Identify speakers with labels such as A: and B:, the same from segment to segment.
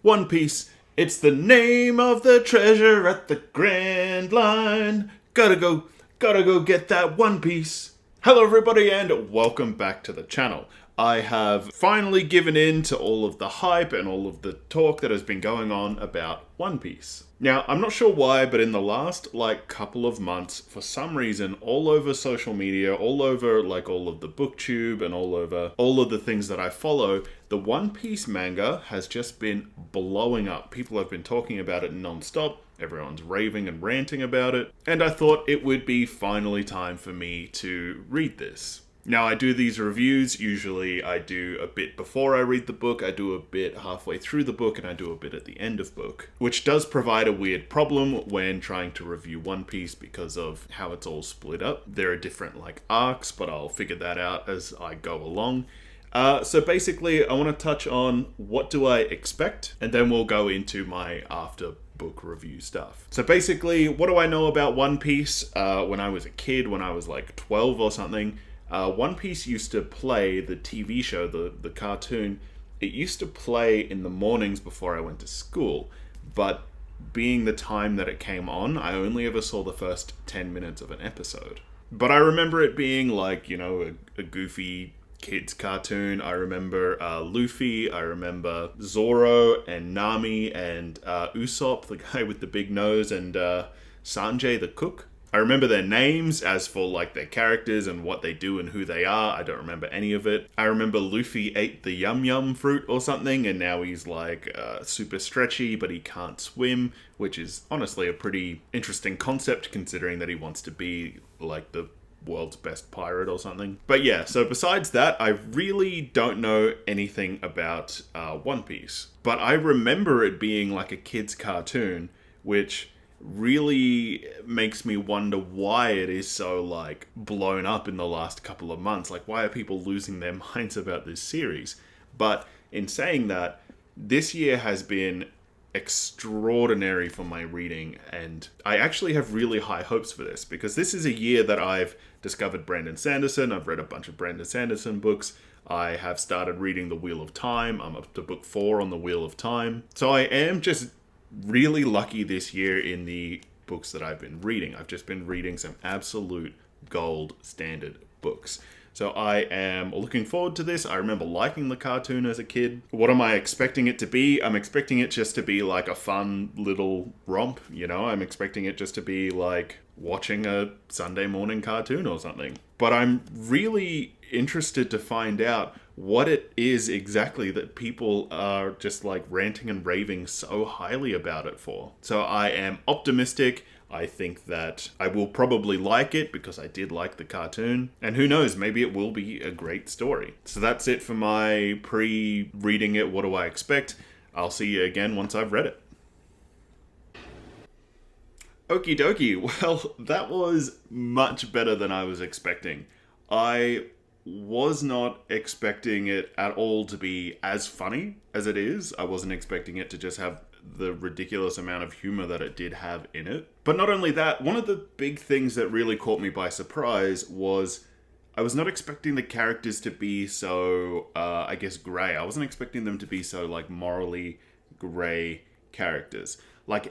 A: One Piece, it's the name of the treasure at the Grand Line. Gotta go get that One Piece. Hello everybody and welcome back to the channel. I have finally given in to all of the hype and all of the talk that has been going on about One Piece. Now, I'm not sure why, but in the last, couple of months, for some reason, all over social media, all over, all of the booktube and all over all of the things that I follow, the One Piece manga has just been blowing up. People have been talking about it non-stop. Everyone's raving and ranting about it. And I thought it would be finally time for me to read this. Now, I do these reviews, usually I do a bit before I read the book, I do a bit halfway through the book, and I do a bit at the end of book. Which does provide a weird problem when trying to review One Piece because of how it's all split up. There are different, arcs, but I'll figure that out as I go along. So basically, I want to touch on what do I expect, and then we'll go into my after book review stuff. So basically, what do I know about One Piece? When I was a kid, when I was 12 or something, One Piece used to play, the TV show, the cartoon, it used to play in the mornings before I went to school, but being the time that it came on, I only ever saw the first 10 minutes of an episode. But I remember it being a goofy kids cartoon. I remember Luffy, I remember Zoro and Nami and Usop, the guy with the big nose, and Sanjay the cook. I remember their names. As for their characters and what they do and who they are, I don't remember any of it. I remember Luffy ate the yum yum fruit or something, and now he's super stretchy, but he can't swim, which is honestly a pretty interesting concept considering that he wants to be the world's best pirate or something. But yeah, so besides that, I really don't know anything about One Piece. But I remember it being a kid's cartoon, which really makes me wonder why it is so blown up in the last couple of months. Why are people losing their minds about this series? But in saying that, this year has been extraordinary for my reading, and I actually have really high hopes for this because this is a year that I've discovered Brandon Sanderson. I've read a bunch of Brandon Sanderson books. I have started reading The Wheel of Time. I'm up to book 4 on The Wheel of Time. So I am just really lucky this year in the books that I've been reading. I've just been reading some absolute gold standard books. So I am looking forward to this. I remember liking the cartoon as a kid. What am I expecting it to be? I'm expecting it just to be a fun little romp, I'm expecting it just to be watching a Sunday morning cartoon or something. But I'm really interested to find out what it is exactly that people are just ranting and raving so highly about it for. So I am optimistic. I think that I will probably like it because I did like the cartoon. And who knows, maybe it will be a great story. So that's it for my pre-reading it, what do I expect. I'll see you again once I've read it. Okie dokie, well, that was much better than I was expecting. I was not expecting it at all to be as funny as it is. I wasn't expecting it to just have the ridiculous amount of humor that it did have in it. But not only that, one of the big things that really caught me by surprise was I was not expecting the characters to be so, grey. I wasn't expecting them to be so, morally grey characters.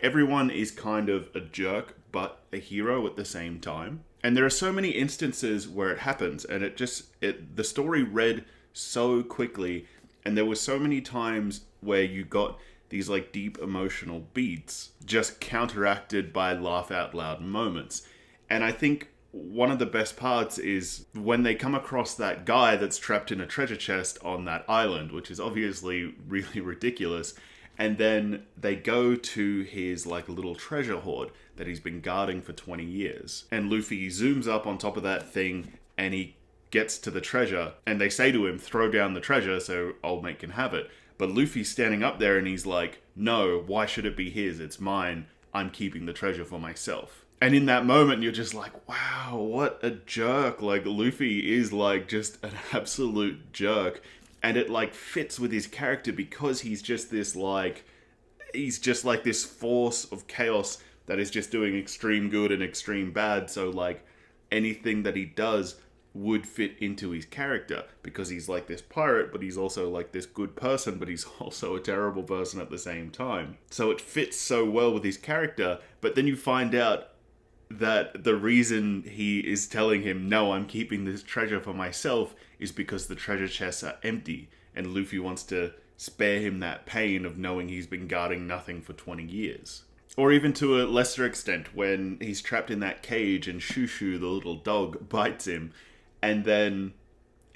A: Everyone is kind of a jerk, but a hero at the same time. And there are so many instances where it happens, and the story read so quickly, and there were so many times where you got these deep emotional beats just counteracted by laugh out loud moments. And I think one of the best parts is when they come across that guy that's trapped in a treasure chest on that island, which is obviously really ridiculous. And then they go to his little treasure hoard that he's been guarding for 20 years. And Luffy zooms up on top of that thing and he gets to the treasure. And they say to him, throw down the treasure so Old Mate can have it. But Luffy's standing up there and he's like, no, why should it be his? It's mine. I'm keeping the treasure for myself. And in that moment, you're just like, wow, what a jerk. Luffy is just an absolute jerk. And it fits with his character because he's just this this force of chaos that is just doing extreme good and extreme bad. So anything that he does would fit into his character, because he's like this pirate, but he's also like this good person, but he's also a terrible person at the same time. So it fits so well with his character, but then you find out that the reason he is telling him, no, I'm keeping this treasure for myself, is because the treasure chests are empty, and Luffy wants to spare him that pain of knowing he's been guarding nothing for 20 years. Or even to a lesser extent, when he's trapped in that cage and Shushu, the little dog, bites him, and then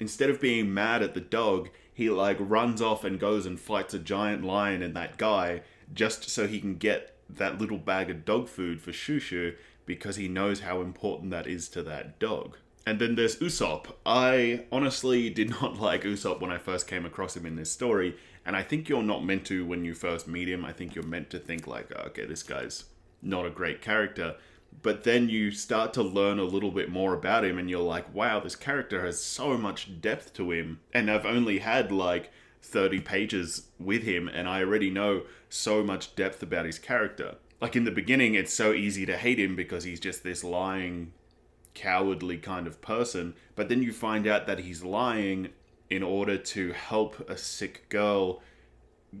A: instead of being mad at the dog, he like runs off and goes and fights a giant lion and that guy, just so he can get that little bag of dog food for Shushu, because he knows how important that is to that dog. And then there's Usop. I honestly did not like Usop when I first came across him in this story, and I think you're not meant to when you first meet him. I think you're meant to think like, oh, okay, this guy's not a great character. But then you start to learn a little bit more about him, and you're like, wow, this character has so much depth to him. And I've only had like 30 pages with him, and I already know so much depth about his character. Like in the beginning, it's so easy to hate him because he's just this lying, cowardly kind of person. But then you find out that he's lying in order to help a sick girl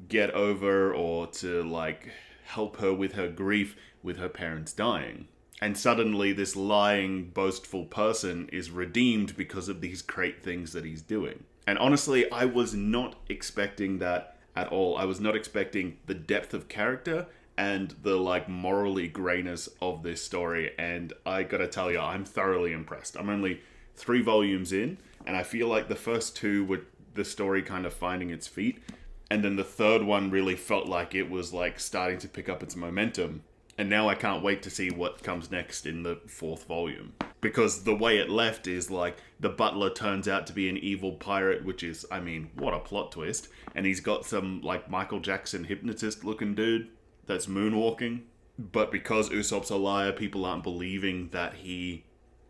A: get over, or to like help her with her grief with her parents dying. And suddenly this lying, boastful person is redeemed because of these great things that he's doing. And honestly, I was not expecting that at all. I was not expecting the depth of character and the like morally grayness of this story. And I gotta tell you, I'm thoroughly impressed. I'm only 3 volumes in, and I feel like the first 2 were the story kind of finding its feet. And then the third one really felt like it was like starting to pick up its momentum. And now I can't wait to see what comes next in the 4th volume. Because the way it left is like the butler turns out to be an evil pirate, which is, I mean, what a plot twist. And he's got some like Michael Jackson hypnotist looking dude that's moonwalking. But because Usopp's a liar, people aren't believing that he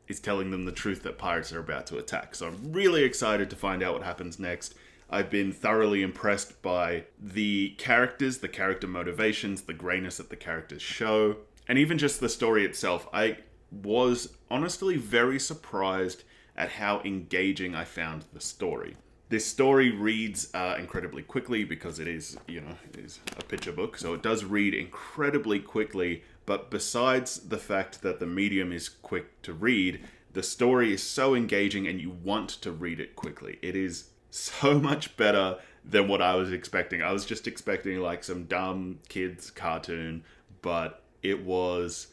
A: is telling them the truth that pirates are about to attack. So I'm really excited to find out what happens next. I've been thoroughly impressed by the characters, the character motivations, the grayness that the characters show, and even just the story itself. I was honestly very surprised at how engaging I found the story. This story reads incredibly quickly because it is, it is a picture book, so it does read incredibly quickly, but besides the fact that the medium is quick to read, the story is so engaging and you want to read it quickly. It is so much better than what I was expecting. I was just expecting like some dumb kids cartoon, but it was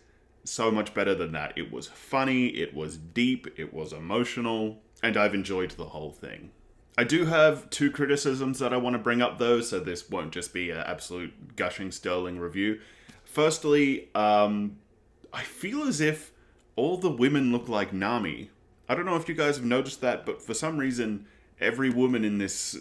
A: so much better than that. It was funny, it was deep, it was emotional, and I've enjoyed the whole thing. I do have 2 criticisms that I want to bring up though, so this won't just be an absolute gushing sterling review. Firstly, I feel as if all the women look like Nami. I don't know if you guys have noticed that, but for some reason every woman in this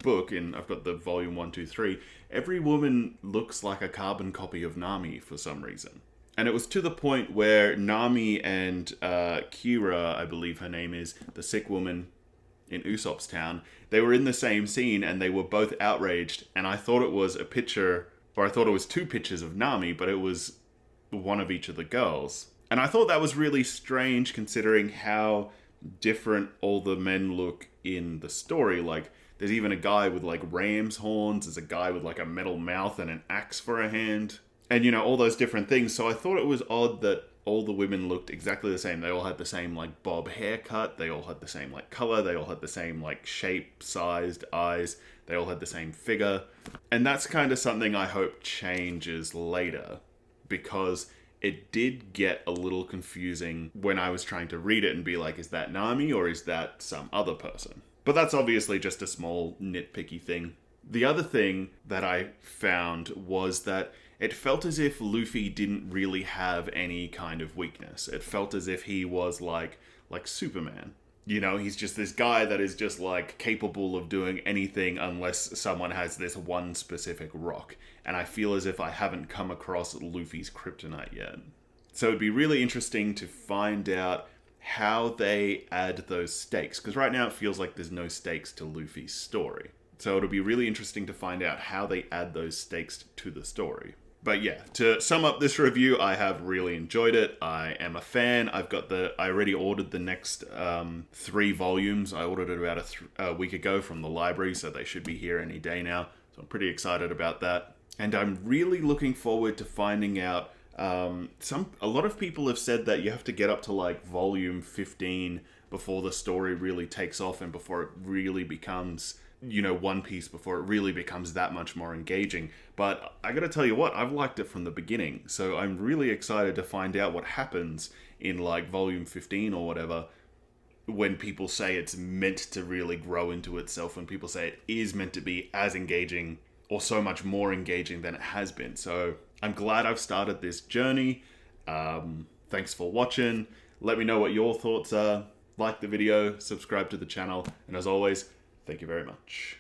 A: book, and I've got the volume 1, 2, 3, every woman looks like a carbon copy of Nami for some reason. And it was to the point where Nami and Kira, I believe her name is, the sick woman in Usopp's town, they were in the same scene and they were both outraged. And I thought it was a picture, or I thought it was 2 pictures of Nami, but it was one of each of the girls. And I thought that was really strange considering how different all the men look in the story. Like, there's even a guy with like ram's horns, there's a guy with like a metal mouth and an axe for a hand, and all those different things. So I thought it was odd that all the women looked exactly the same. They all had the same like bob haircut, they all had the same like color, they all had the same like shape, sized eyes, they all had the same figure. And that's kind of something I hope changes later, because it did get a little confusing when I was trying to read it and be like, is that Nami or is that some other person? But that's obviously just a small nitpicky thing. The other thing that I found was that it felt as if Luffy didn't really have any kind of weakness. It felt as if he was like Superman. He's just this guy that is just like capable of doing anything unless someone has this one specific rock. And I feel as if I haven't come across Luffy's kryptonite yet. So it'd be really interesting to find out how they add those stakes. Because right now it feels like there's no stakes to Luffy's story. So it'll be really interesting to find out how they add those stakes to the story. But yeah, to sum up this review, I have really enjoyed it. I am a fan. I already ordered the next 3 volumes. I ordered it about a week ago from the library, so they should be here any day now. So I'm pretty excited about that. And I'm really looking forward to finding out. A lot of people have said that you have to get up to like volume 15 before the story really takes off and before it really becomes, One Piece, before it really becomes that much more engaging. But I gotta tell you what, I've liked it from the beginning, so I'm really excited to find out what happens in like volume 15 or whatever, when people say it's meant to really grow into itself, when people say it is meant to be as engaging or so much more engaging than it has been. So I'm glad I've started this journey. Thanks for watching. Let me know what your thoughts are. Like the video, subscribe to the channel, and as always, thank you very much.